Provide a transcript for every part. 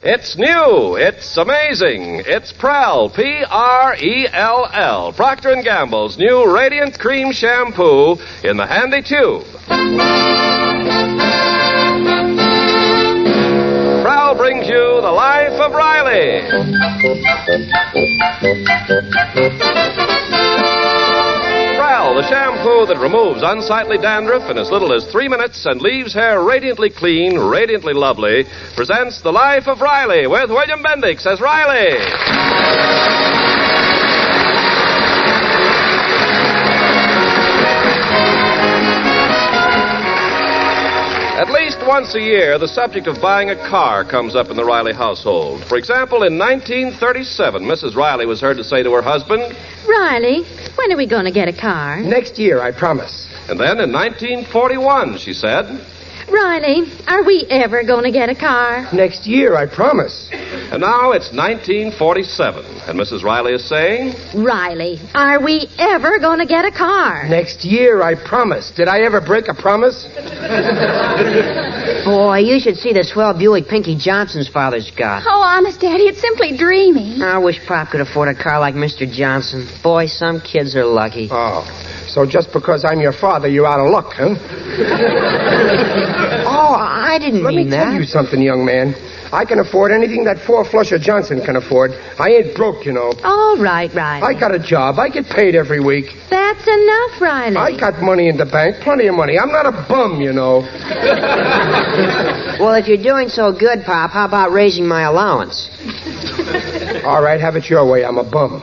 It's new. It's amazing. It's Prell, P-R-E-L-L, Procter & Gamble's new Radiant Cream Shampoo in the handy tube. Prell brings you The Life of Riley. Prell, the shampoo that removes unsightly dandruff in as little as 3 minutes and leaves hair radiantly clean, radiantly lovely, presents The Life of Riley with William Bendix as Riley. At least once a year, the subject of buying a car comes up in the Riley household. For example, in 1937, Mrs. Riley was heard to say to her husband, Riley, when are we going to get a car? Next year, I promise. And then in 1941, she said, Riley, are we ever going to get a car? Next year, I promise. And now it's 1947, and Mrs. Riley is saying, Riley, are we ever going to get a car? Next year, I promise. Did I ever break a promise? Boy, you should see the swell Buick Pinky Johnson's father's got. Oh, honest, Daddy, it's simply dreamy. I wish Pop could afford a car like Mr. Johnson. Boy, some kids are lucky. Oh, so just because I'm your father, you're out of luck, huh? Oh, I didn't mean that. Let me tell you something, young man. I can afford anything that four-flusher Johnson can afford. I ain't broke, you know. All right, Riley. I got a job. I get paid every week. That's enough, Riley. I got money in the bank, plenty of money. I'm not a bum, you know. Well, if you're doing so good, Pop, how about raising my allowance? All right, have it your way. I'm a bum.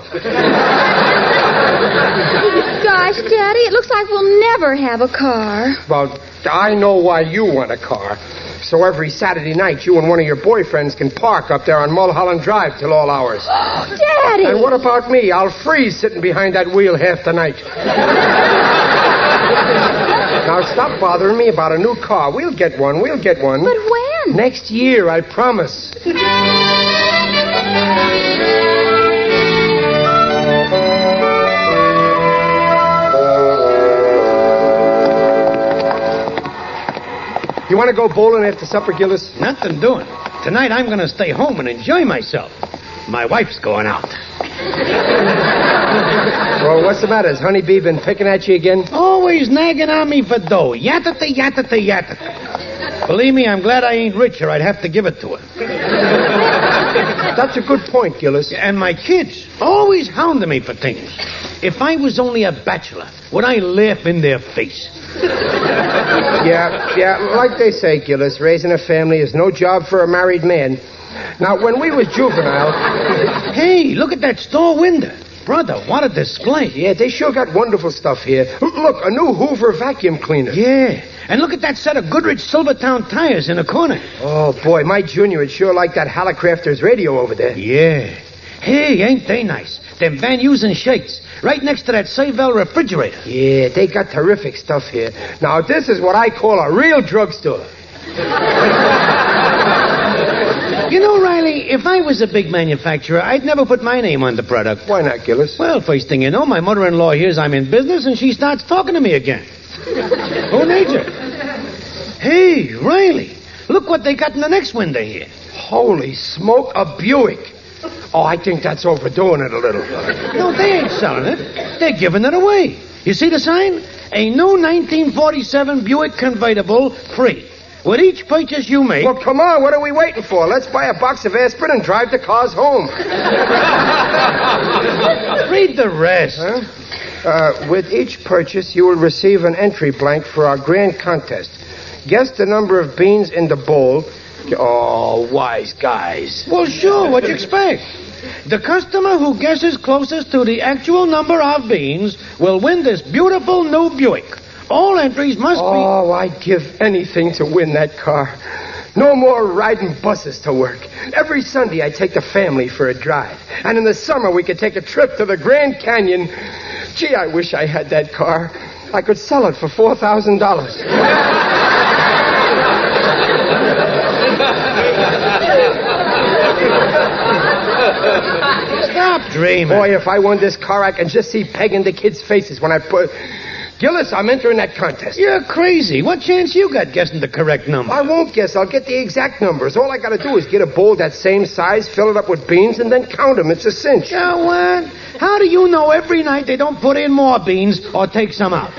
Gosh, Daddy, it looks like we'll never have a car. Well, I know why you want a car. So every Saturday night, you and one of your boyfriends can park up there on Mulholland Drive till all hours. Daddy! And what about me? I'll freeze sitting behind that wheel half the night. Now, stop bothering me about a new car. We'll get one. We'll get one. But when? Next year, I promise. You want to go bowling after supper, Gillis? Nothing doing. Tonight I'm going to stay home and enjoy myself. My wife's going out. Well, what's the matter? Has Honeybee been picking at you again? Always nagging on me for dough. Yattata, yattata, yattata. Believe me, I'm glad I ain't rich or I'd have to give it to her. That's a good point, Gillis. And my kids always hounding me for things. If I was only a bachelor, would I laugh in their face? Yeah, like they say, Gillis, raising a family is no job for a married man. Now, when we was juvenile... Hey, look at that store window. Brother, what a display. Yeah, they sure got wonderful stuff here. Look, a new Hoover vacuum cleaner. Yeah, and look at that set of Goodrich Silvertown tires in the corner. Oh, boy, my junior would sure like that Hallicrafters radio over there. Yeah. Hey, ain't they nice? Them Van Heusen shakes, right next to that Sayville refrigerator. Yeah, they got terrific stuff here. Now, this is what I call a real drugstore. You know, Riley, if I was a big manufacturer, I'd never put my name on the product. Why not, Gillis? Well, first thing you know, my mother-in-law hears I'm in business and she starts talking to me again. Who needs her? Hey, Riley, look what they got in the next window here. Holy smoke, a Buick. Oh, I think that's overdoing it a little. No, they ain't selling it. They're giving it away. You see the sign? A new 1947 Buick convertible, free. With each purchase you make... Well, come on, what are we waiting for? Let's buy a box of aspirin and drive the cars home. Read the rest. Huh? With each purchase, you will receive an entry blank for our grand contest. Guess the number of beans in the bowl. Oh, wise guys. Well, sure, what you expect? The customer who guesses closest to the actual number of beans will win this beautiful new Buick. All entries must be... Oh, I'd give anything to win that car. No more riding buses to work. Every Sunday, I take the family for a drive. And in the summer, we could take a trip to the Grand Canyon. Gee, I wish I had that car. I could sell it for $4,000. Stop dreaming. Boy, if I won this car, I can just see Peg in the kids' faces when I put... Gillis, I'm entering that contest. You're crazy. What chance you got guessing the correct number? I won't guess. I'll get the exact numbers. All I got to do is get a bowl that same size, fill it up with beans, and then count them. It's a cinch. You know what? How do you know every night they don't put in more beans or take some out?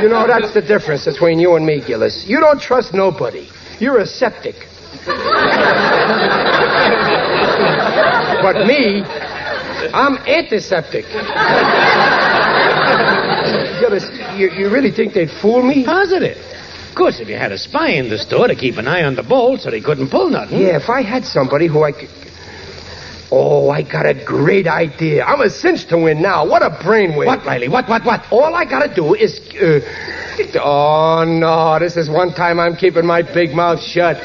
You know, that's the difference between you and me, Gillis. You don't trust nobody. You're a septic. But me, I'm antiseptic. Gillis, you really think they'd fool me? Positive. Of course, if you had a spy in the store to keep an eye on the bowl so they couldn't pull nothing. Yeah, if I had somebody who I could... Oh, I got a great idea. I'm a cinch to win now. What a brainwave. What, Riley? What? All I got to do is... Oh, no. This is one time I'm keeping my big mouth shut.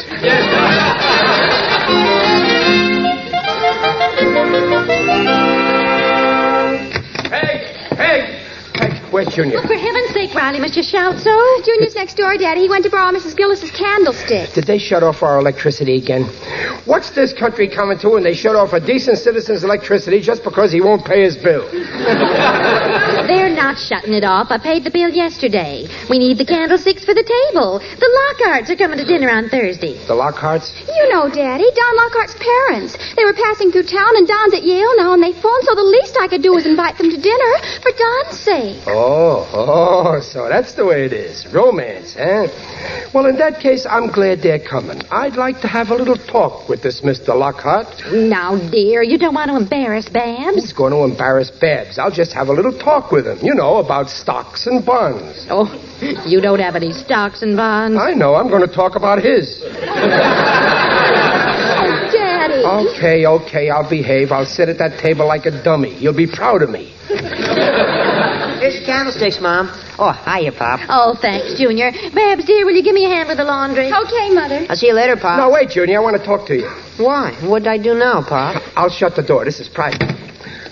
Hey, where's Junior? Oh, for heaven's sake, Riley, must you shout so? Junior's next door, Daddy. He went to borrow Mrs. Gillis's candlestick. Did they shut off our electricity again? What's this country coming to when they shut off a decent citizen's electricity just because he won't pay his bill? They're not shutting it off. I paid the bill yesterday. We need the candlesticks for the table. The Lockharts are coming to dinner on Thursday. The Lockharts? You know, Daddy, Don Lockhart's parents. They were passing through town, and Don's at Yale now, and they phoned, so the least I could do was invite them to dinner for Don's sake. Oh, so that's the way it is. Romance, eh? Well, in that case, I'm glad they're coming. I'd like to have a little talk with this Mr. Lockhart. Now, dear, you don't want to embarrass Babs. Who's going to embarrass Babs? I'll just have a little talk with him, you know, about stocks and bonds. Oh, you don't have any stocks and bonds. I know. I'm going to talk about his. Daddy. Okay, I'll behave. I'll sit at that table like a dummy. You'll be proud of me. Here's your candlesticks, Mom. Oh, hiya, Pop. Oh, thanks, Junior. Babs, dear, will you give me a hand with the laundry? Okay, Mother. I'll see you later, Pop. No, wait, Junior. I want to talk to you. Why? What'd I do now, Pop? I'll shut the door. This is private.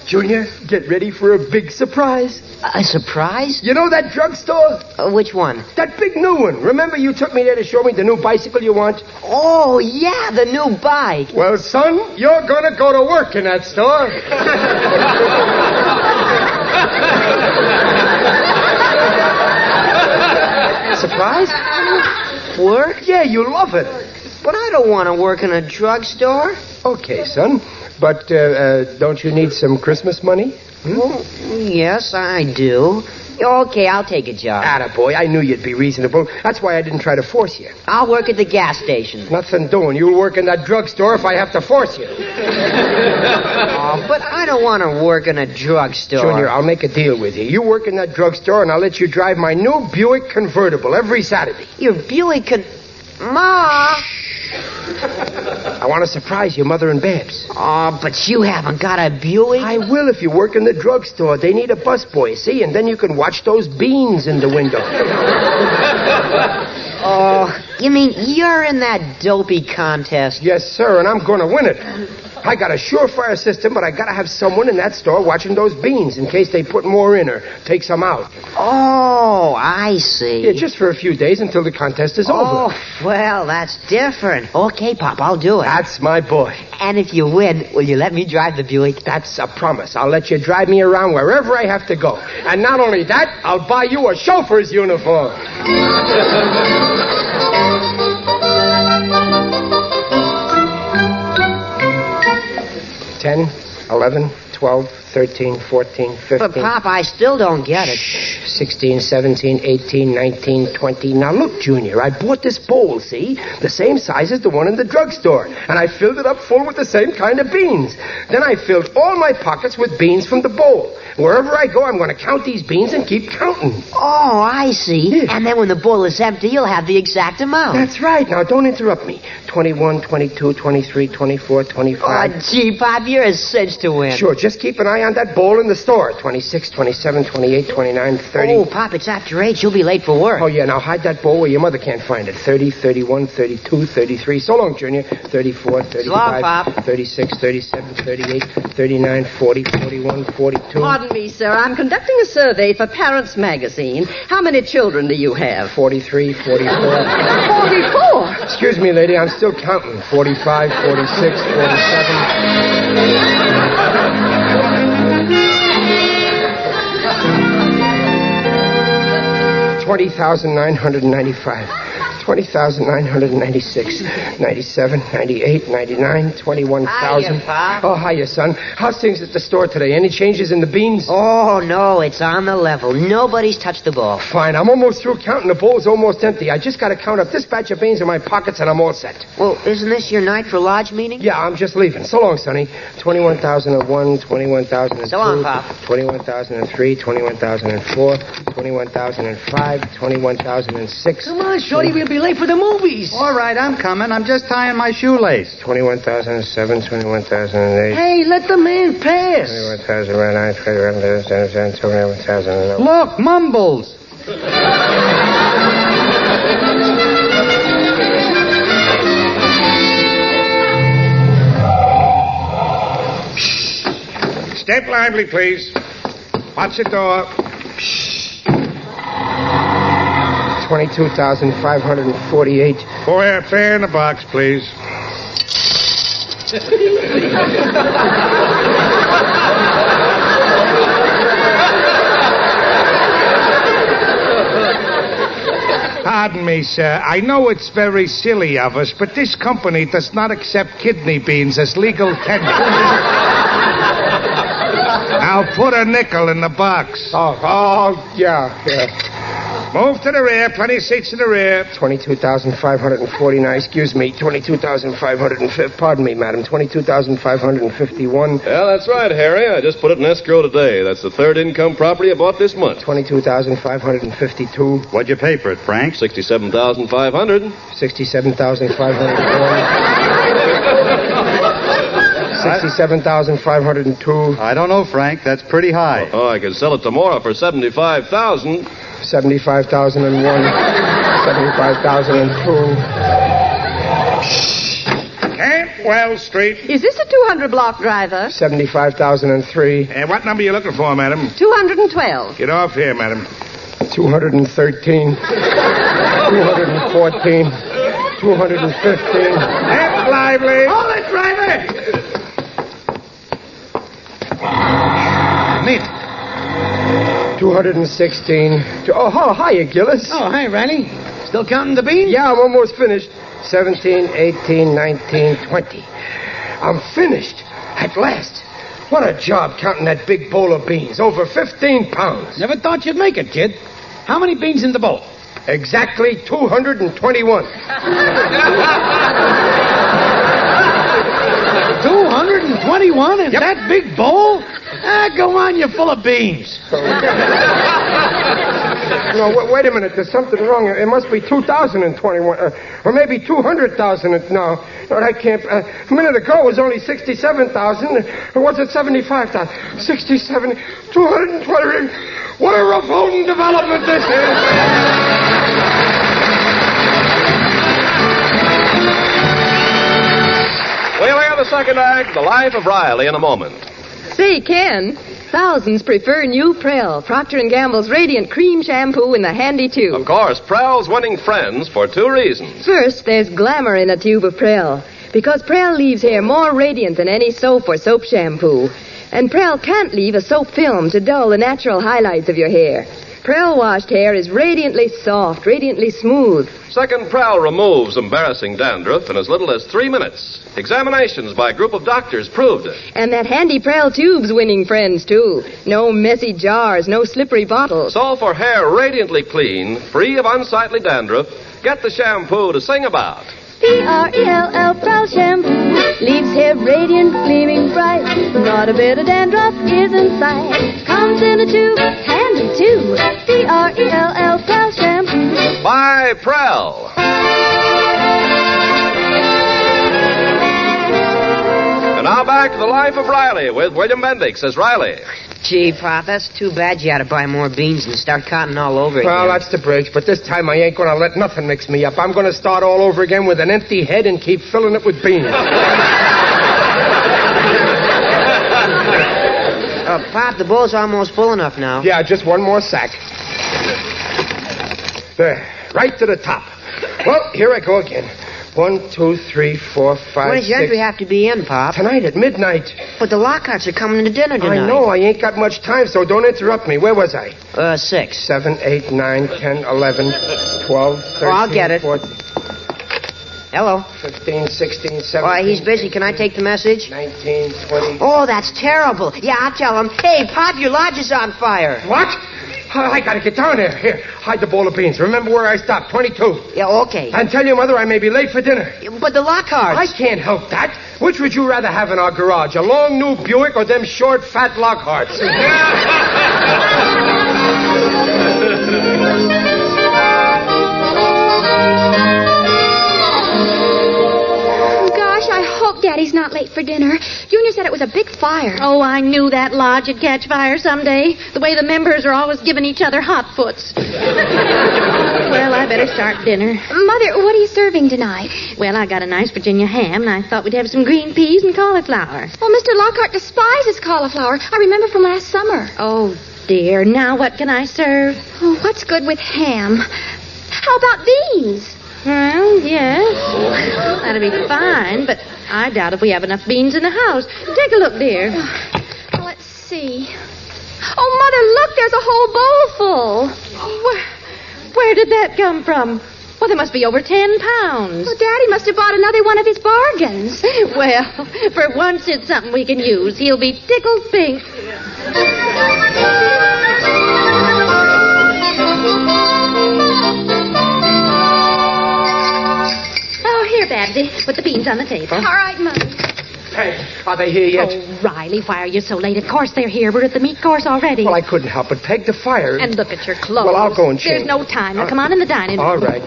Junior, get ready for a big surprise. A surprise? You know that drugstore? Which one? That big new one. Remember you took me there to show me the new bicycle you want? Oh, yeah, the new bike. Well, son, you're going to go to work in that store. Surprise? Work? Yeah, you love it. But I don't want to work in a drugstore. Okay, son. But don't you need some Christmas money? Well, yes, I do. Okay, I'll take a job. Attaboy, I knew you'd be reasonable. That's why I didn't try to force you. I'll work at the gas station. Nothing doing. You'll work in that drugstore if I have to force you. Oh, but I don't want to work in a drugstore. Junior, I'll make a deal with you. You work in that drugstore, and I'll let you drive my new Buick convertible every Saturday. Your Buick Ma! I want to surprise your mother and Babs. Oh, but you haven't got a Buick? I will if you work in the drugstore. They need a busboy, see? And then you can watch those beans in the window. Oh, you mean you're in that dopey contest? Yes, sir, and I'm going to win it. I got a surefire system, but I got to have someone in that store watching those beans in case they put more in or take some out. Oh, I see. Yeah, just for a few days until the contest is over. Oh, well, that's different. Okay, Pop, I'll do it. That's my boy. And if you win, will you let me drive the Buick? That's a promise. I'll let you drive me around wherever I have to go. And not only that, I'll buy you a chauffeur's uniform. 10, 11, 12, 13, 14, 15. But, Pop, I still don't get it. 16, 17, 18, 19, 20. Now, look, Junior, I bought this bowl, see? The same size as the one in the drugstore. And I filled it up full with the same kind of beans. Then I filled all my pockets with beans from the bowl. Wherever I go, I'm going to count these beans and keep counting. Oh, I see. Yeah. And then when the bowl is empty, you'll have the exact amount. That's right. Now, don't interrupt me. 21, 22, 23, 24, 25. Oh, gee, Pop, you're a cinch to win. Sure, just keep an eye on that bowl in the store. 26, 27, 28, 29, 30. Oh, Pop, it's after 8. You'll be late for work. Oh, yeah, now hide that bowl where your mother can't find it. 30, 31, 32, 33. So long, Junior. 34, 35, So long, Pop. 36, 37, 38, 39, 40, 41, 42. Pardon me, sir. I'm conducting a survey for Parents Magazine. How many children do you have? 43, 44. 44. Excuse me, lady, I'm still counting. 45, 46, 47. 20,995. 20,996. 97, 98, 99, 21,000. Hiya, Pop. Oh, hiya, son. How's things at the store today? Any changes in the beans? Oh, no, it's on the level. Nobody's touched the ball. Fine. I'm almost through counting. The bowl's almost empty. I just got to count up this batch of beans in my pockets and I'm all set. Well, isn't this your night for lodge meeting? Yeah, I'm just leaving. So long, Sonny. 21,001, 21,002. So long, Pop. 21,003, 21,004, 21,005, 21,006. Come on, Shorty, we'll be late for the movies. All right, I'm coming. I'm just tying my shoelace. 21,007, 21,008. Hey, let the man pass. 21,009, 21,010, 21,011. Look, Mumbles. Step lively, please. Watch the door. 22,548. Fair in the box, please. Pardon me, sir. I know it's very silly of us, but this company does not accept kidney beans as legal tender. I'll put a nickel in the box. Yeah. Move to the rear. Plenty of seats in the rear. 22,549. Excuse me. 22,550. Pardon me, madam. 22,551. Yeah, that's right, Harry. I just put it in escrow today. That's the third income property I bought this month. 22,552. What'd you pay for it, Frank? 67,500. 67,501. 67,502. I don't know, Frank. That's pretty high. Oh, I could sell it tomorrow for 75,000. 75,001. 75,002. Cantwell Street. Is this a 200-block driver? 75,003. What number are you looking for, madam? 212. Get off here, madam. 213. 214. 215. Step lively. Hold it, driver! Meet. 216. Oh, hiya, Gillis. Oh, hi, Riley. Still counting the beans? Yeah, I'm almost finished. 17, 18, 19, 20. I'm finished. At last. What a job counting that big bowl of beans. Over 15 pounds. Never thought you'd make it, kid. How many beans in the bowl? Exactly 221. 221 in that big bowl? Go on, you're full of beans. No, wait a minute. There's something wrong. It must be 2,021. Or maybe 200,000. No, that can't. A minute ago it was only 67,000. Or was it 75,000? 67, 220. What a revolting development this is. We'll hear the second act, The Life of Riley, in a moment. Say, Ken, thousands prefer new Prel, Procter & Gamble's Radiant Cream Shampoo in the handy tube. Of course, Prell's winning friends for two reasons. First, there's glamour in a tube of Prel, because Prel leaves hair more radiant than any soap or soap shampoo. And Prel can't leave a soap film to dull the natural highlights of your hair. Prel washed hair is radiantly soft, radiantly smooth. Second, Prell removes embarrassing dandruff in as little as 3 minutes. Examinations by a group of doctors proved it. And that handy Prel tube's winning friends, too. No messy jars, no slippery bottles. So for hair radiantly clean, free of unsightly dandruff, get the shampoo to sing about. P-R-E-L-L, Prel shampoo. Leaves hair radiant, gleaming bright. Not a bit of dandruff is in sight. Comes in a tube, handy too. P-R-E-L-L, Prel shampoo. By Prell. And now back to The Life of Riley with William Bendix as Riley. Gee, Pop, that's too bad you had to buy more beans and start counting all over again. Well, that's the bridge, but this time I ain't going to let nothing mix me up. I'm going to start all over again with an empty head and keep filling it with beans. Pop, the bowl's almost full enough now. Yeah, just one more sack. There, right to the top. Well, here I go again. 1, 2, 3, 4, 5, When does your 6. entry have to be in, Pop? Tonight at midnight. But the Lockharts are coming to dinner tonight. I know. I ain't got much time, so don't interrupt me. Where was I? 6. 7, 8, 9, 10, 11, 12, 13, Oh, I'll get it. 14, Hello. 15, 16, 17. Why, he's busy. Can I take the message? 19, 20. Oh, that's terrible. Yeah, I'll tell him. Hey, Pop, your lodge is on fire. What? I gotta get down there. Here, hide the bowl of beans. Remember where I stopped, 22. Yeah, okay. And tell your mother I may be late for dinner. But the Lockharts. I can't help that. Which would you rather have in our garage, a long new Buick or them short, fat Lockharts? Gosh, I hope Daddy's not late for dinner. Junior said it was a big fire. Oh, I knew that lodge would catch fire someday. The way the members are always giving each other hot foots. Well, I better start dinner. Mother, what are you serving tonight? Well, I got a nice Virginia ham, and I thought we'd have some green peas and cauliflower. Oh, Mr. Lockhart despises cauliflower. I remember from last summer. Oh, dear. Now what can I serve? Oh, what's good with ham? How about beans? Well, yes. That'll be fine, but I doubt if we have enough beans in the house. Take a look, dear. Let's see. Oh, Mother, look, there's a whole bowl full. Where did that come from? Well, there must be over 10 pounds. Well, Daddy must have bought another one of his bargains. Well, for once it's something we can use. He'll be tickled pink. Oh, here, Babsy. Put the beans on the table. All right, Mother. Hey, are they here yet? Oh, Riley, why are you so late? Of course they're here. We're at the meat course already. Well, I couldn't help but peg the fire. And look at your clothes. Well, I'll go and change. There's no time. Now, come on in the dining room. All right.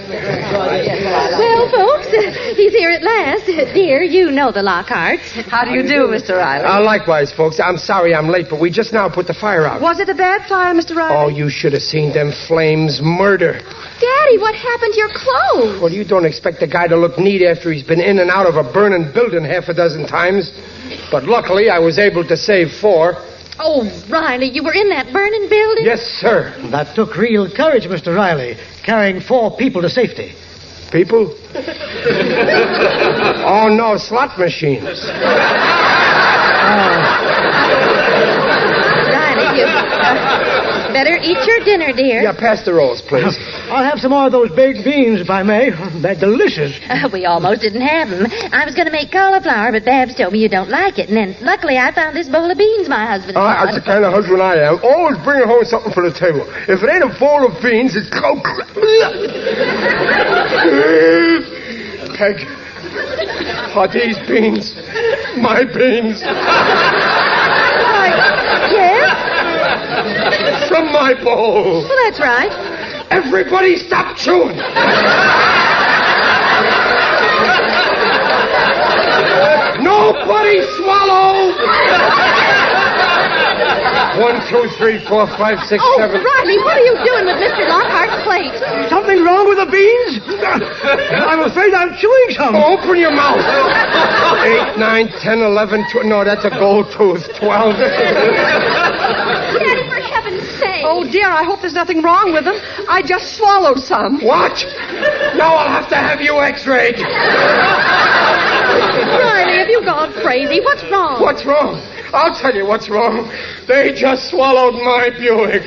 Well, folks, he's here at last. Dear, you know the Lockharts. How do you do, Mr. Riley? Likewise, folks. I'm sorry I'm late, but we just now put the fire out. Was it a bad fire, Mr. Riley? Oh, you should have seen them flames. Murder. Daddy, what happened to your clothes? Well, you don't expect a guy to look neat after he's been in and out of a burning building half a dozen times. But luckily, I was able to save 4. Oh, Riley, you were in that burning building? Yes, sir. That took real courage, Mr. Riley, carrying 4 people to safety. People? Oh, no, slot machines. Riley, you better eat your dinner, dear. Yeah, pass the rolls, please. I'll have some more of those baked beans, if I may. They're delicious. We almost didn't have them. I was going to make cauliflower, but Babs told me you don't like it. And then, luckily, I found this bowl of beans my husband bought. That's the kind of husband I am. Always bringing home something for the table. If it ain't a bowl of beans, it's... Peg, are these beans my beans? Yes? From my bowl. Well, that's right. Everybody stop chewing. Nobody swallow. 1, 2, 3, 4, 5, 6, Oh, 7. Riley, what are you doing with Mr. Lockhart's plate? Something wrong with the beans? I'm afraid I'm chewing some. Open your mouth. 8, 9, 10, 11, 12. No, that's a gold tooth. 12. Daddy, for heaven's sake. Oh, dear, I hope there's nothing wrong with them. I just swallowed some. What? Now I'll have to have you x-rayed. Riley, have you gone crazy? What's wrong? What's wrong? I'll tell you what's wrong. They just swallowed my Buick.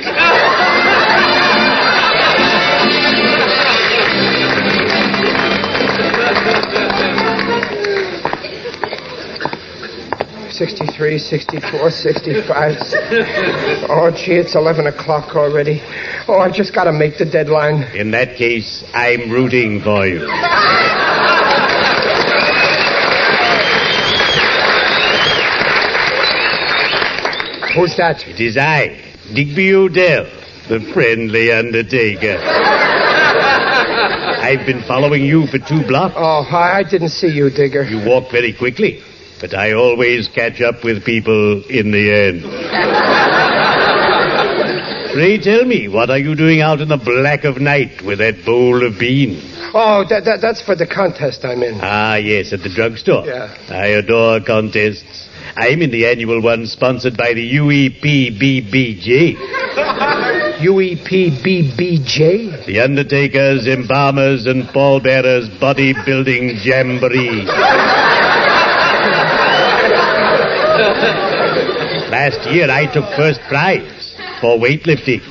$63, $64, $65. Oh, gee, it's 11 o'clock already. Oh, I just got to make the deadline. In that case, I'm rooting for you. Who's that? It is I, Digby Odell, the friendly undertaker. I've been following you for 2 blocks. Oh, I didn't see you, Digger. You walk very quickly, but I always catch up with people in the end. Pray tell me, what are you doing out in the black of night with that bowl of beans? Oh, that's for the contest I'm in. Ah, yes, at the drugstore. Yeah. I adore contests. I'm in the annual one sponsored by the UEPBBJ. UEPBBJ? The Undertakers, Embalmers, and Pallbearers Bodybuilding Jamboree. Last year I took first prize for weightlifting,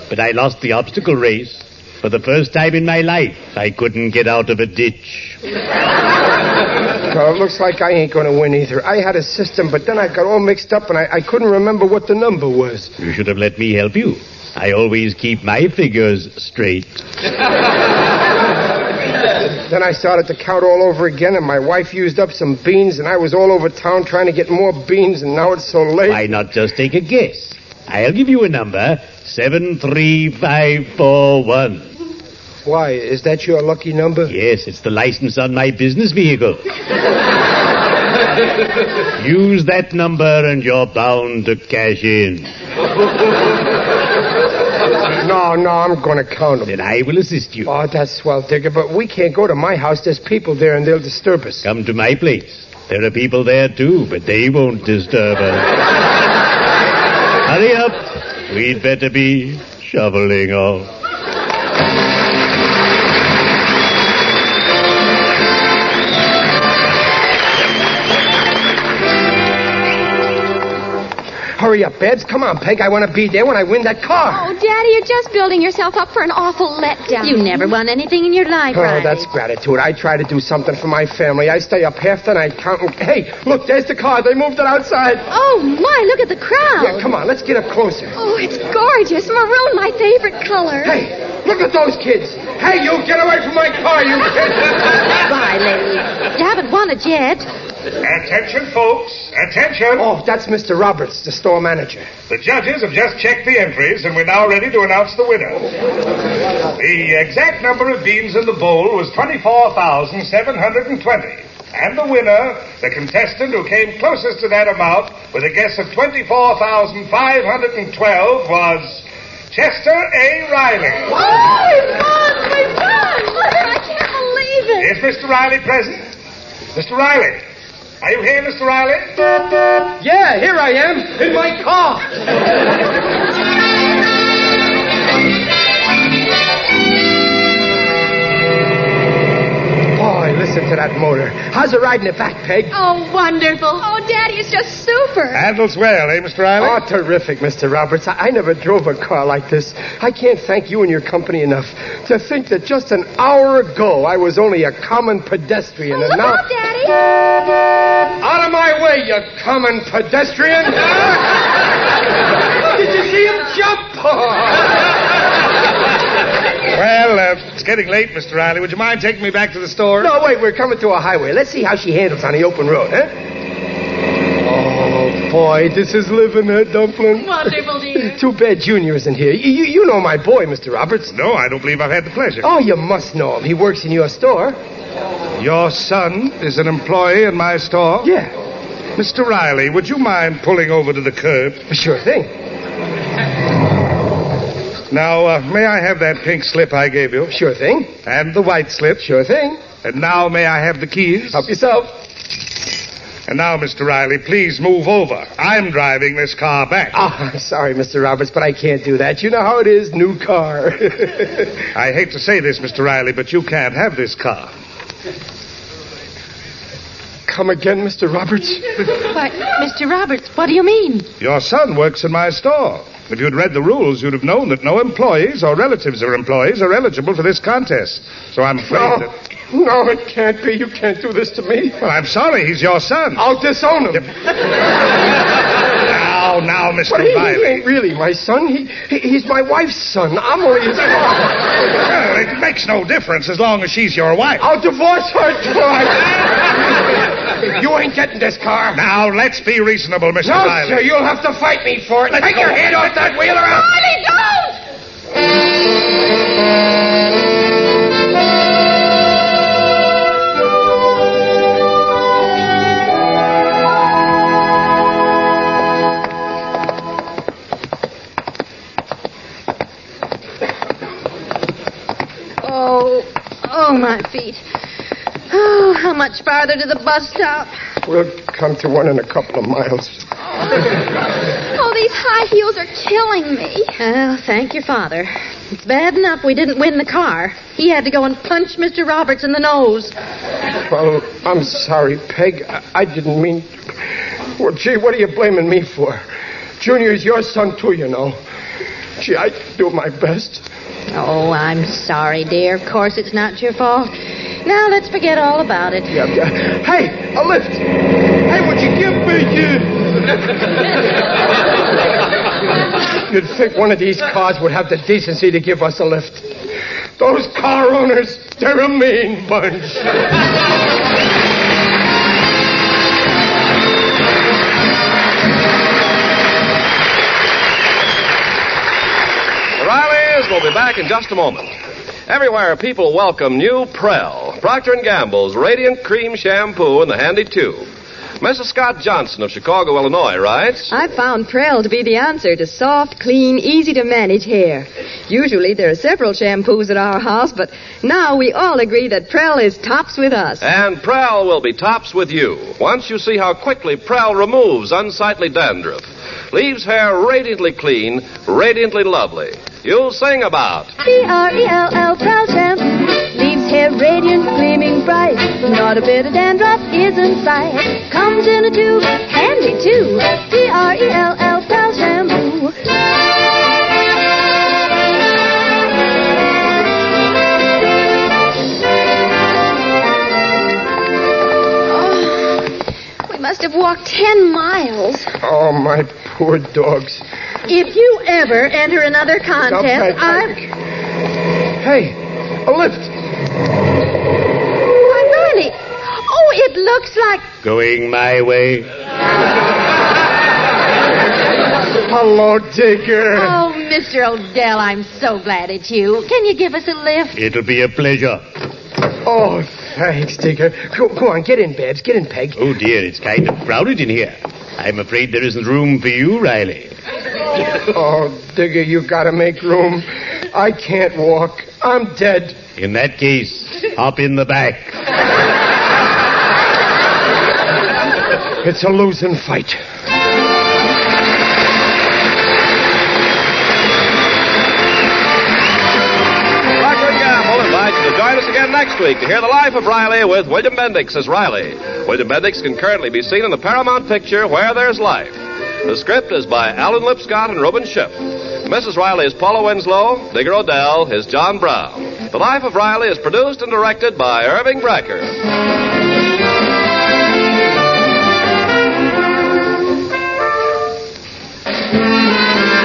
but I lost the obstacle race. For the first time in my life, I couldn't get out of a ditch. Well, it looks like I ain't going to win either. I had a system, but then I got all mixed up and I couldn't remember what the number was. You should have let me help you. I always keep my figures straight. Then I started to count all over again, and my wife used up some beans, and I was all over town trying to get more beans, and now it's so late. Why not just take a guess? I'll give you a number, 73541. Why, is that your lucky number? Yes, it's the license on my business vehicle. Use that number and you're bound to cash in. No, I'm going to count them. Then I will assist you. Oh, that's swell, Digger, but we can't go to my house. There's people there and they'll disturb us. Come to my place. There are people there too, but they won't disturb us. Hurry up. We'd better be shoveling off. Hurry up, Beds. Come on, Peg. I want to be there when I win that car. Oh, Daddy, you're just building yourself up for an awful letdown. You never won anything in your life, Oh, Riley. that's gratitude. I try to do something for my family. I stay up half the night counting. Hey, look, there's the car. They moved it outside. Oh, my, look at the crowd. Yeah, come on, let's get up closer. Oh, it's gorgeous. Maroon, my favorite color. Hey, look at those kids. Hey, you, get away from my car, you kids. Riley, you haven't won it yet. Attention, folks. Attention. Oh, that's Mr. Roberts, the store manager. The judges have just checked the entries, and we're now ready to announce the winner. The exact number of beans in the bowl was 24,720. And the winner, the contestant who came closest to that amount with a guess of 24,512, was Chester A. Riley. Oh, we won! I can't believe it. Is Mr. Riley present? Mr. Riley. Are you here, Mr. Riley? Yeah, here I am, in my car. Boy, listen to that motor. How's it riding it back, Peg? Oh, wonderful. Oh, Daddy, it's just super. Handles well, eh, Mr. Riley? Oh, terrific, Mr. Roberts. I never drove a car like this. I can't thank you and your company enough. To think that just an hour ago I was only a common pedestrian, and Look now... out, Daddy. Out of my way, you common pedestrian! Did you see him jump? Well, it's getting late, Mr. Riley. Would you mind taking me back to the store? No, wait, we're coming to a highway. Let's see how she handles on the open road, huh? Oh, boy, this is living, huh, Dumpling? Wonderful, dear. Too bad Junior isn't here. You know my boy, Mr. Roberts. No, I don't believe I've had the pleasure. Oh, you must know him. He works in your store. Your son is an employee in my store? Yeah. Mr. Riley, would you mind pulling over to the curb? Sure thing. Now, may I have that pink slip I gave you? Sure thing. And the white slip? Sure thing. And now, may I have the keys? Help yourself. And now, Mr. Riley, please move over. I'm driving this car back. Oh, I'm sorry, Mr. Roberts, but I can't do that. You know how it is, new car. I hate to say this, Mr. Riley, but you can't have this car. Come again, Mr. Roberts? Why, Mr. Roberts, what do you mean? Your son works in my store. If you'd read the rules, you'd have known that no employees or relatives of employees are eligible for this contest. So I'm afraid that... No, it can't be. You can't do this to me. Well, I'm sorry. He's your son. I'll disown him. Now, Mr. But he Riley. ain't really my son. He's my wife's son. I'm only his father. Well, it makes no difference as long as she's your wife. I'll divorce her twice. You ain't getting this car. Now, let's be reasonable, Mr. No, Riley. sir, you'll have to fight me for it. Take your hand off that wheel around. Riley, don't! Oh, my feet. Oh, how much farther to the bus stop? We'll come to one in a couple of miles. Oh, these high heels are killing me. Well, thank your father. It's bad enough we didn't win the car. He had to go and punch Mr. Roberts in the nose. Well, I'm sorry, Peg. I didn't mean... Well, gee, what are you blaming me for? Junior's your son, too, you know. Gee, I do my best. Oh, I'm sorry, dear. Of course it's not your fault. Now let's forget all about it. Yeah. Hey, a lift. Hey, would you give me... You'd think one of these cars would have the decency to give us a lift. Those car owners, they're a mean bunch. The Rileys will be back in just a moment. Everywhere people welcome new Prell, Procter & Gamble's Radiant Cream Shampoo in the handy tube. Mrs. Scott Johnson of Chicago, Illinois, writes... I found Prell to be the answer to soft, clean, easy-to-manage hair. Usually there are several shampoos at our house, but now we all agree that Prell is tops with us. And Prell will be tops with you once you see how quickly Prell removes unsightly dandruff, leaves hair radiantly clean, radiantly lovely. You'll sing about... P-R-E-L-L, Prell shampoo. Leaves hair radiant, gleaming bright. Not a bit of dandruff is in sight. Comes in a tube, handy too. P-R-E-L-L, Prell shampoo. We must have walked 10 miles. Oh, my poor dogs. If you ever enter another contest, Hey, a lift. Why, Riley. Oh, it looks like... Going my way. Hello, Digger. Oh, Mr. Odell, I'm so glad it's you. Can you give us a lift? It'll be a pleasure. Oh, thanks, Digger. Go on, get in, Babs. Get in, Peg. Oh, dear, it's kind of crowded in here. I'm afraid there isn't room for you, Riley. Oh, Digger, you gotta make room. I can't walk. I'm dead. In that case, hop in the back. It's a losing fight. Procter & Gamble invites you to join us again next week to hear the life of Riley with William Bendix as Riley. William Bendix can currently be seen in the Paramount picture Where There's Life. The script is by Alan Lipscott and Reuben Schiff. Mrs. Riley is Paula Winslow. Digger Odell is John Brown. The Life of Riley is produced and directed by Irving Brecker.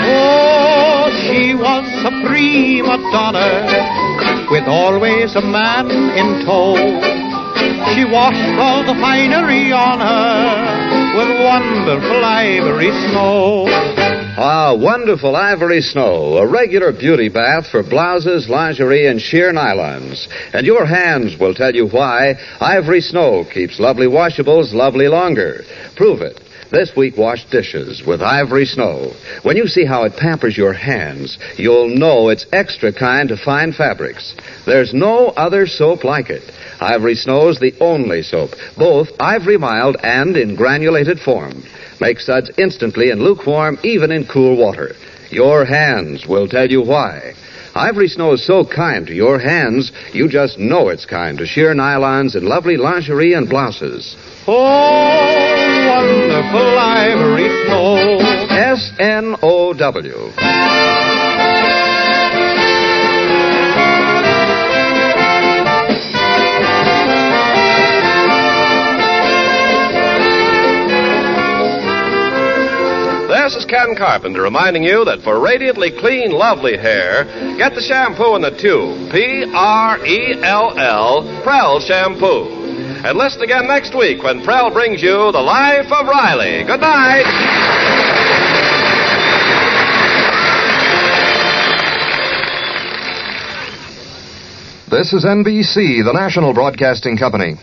Oh, she was a prima donna with always a man in tow. She washed all the finery on her with wonderful ivory snow. Ah, wonderful ivory snow, a regular beauty bath for blouses, lingerie, and sheer nylons. And your hands will tell you why ivory snow keeps lovely washables lovely longer. Prove it. This week, wash dishes with ivory snow. When you see how it pampers your hands, you'll know it's extra kind to fine fabrics. There's no other soap like it. Ivory Snow's the only soap, both ivory mild and in granulated form. Makes suds instantly in lukewarm, even in cool water. Your hands will tell you why. Ivory Snow is so kind to your hands, you just know it's kind to sheer nylons and lovely lingerie and blouses. Oh, wonderful ivory snow. S-N-O-W. This is Ken Carpenter reminding you that for radiantly clean, lovely hair, get the shampoo in the tube. P-R-E-L-L, Prell Shampoo. And listen again next week when Prell brings you The Life of Riley. Good night. This is NBC, the national broadcasting company.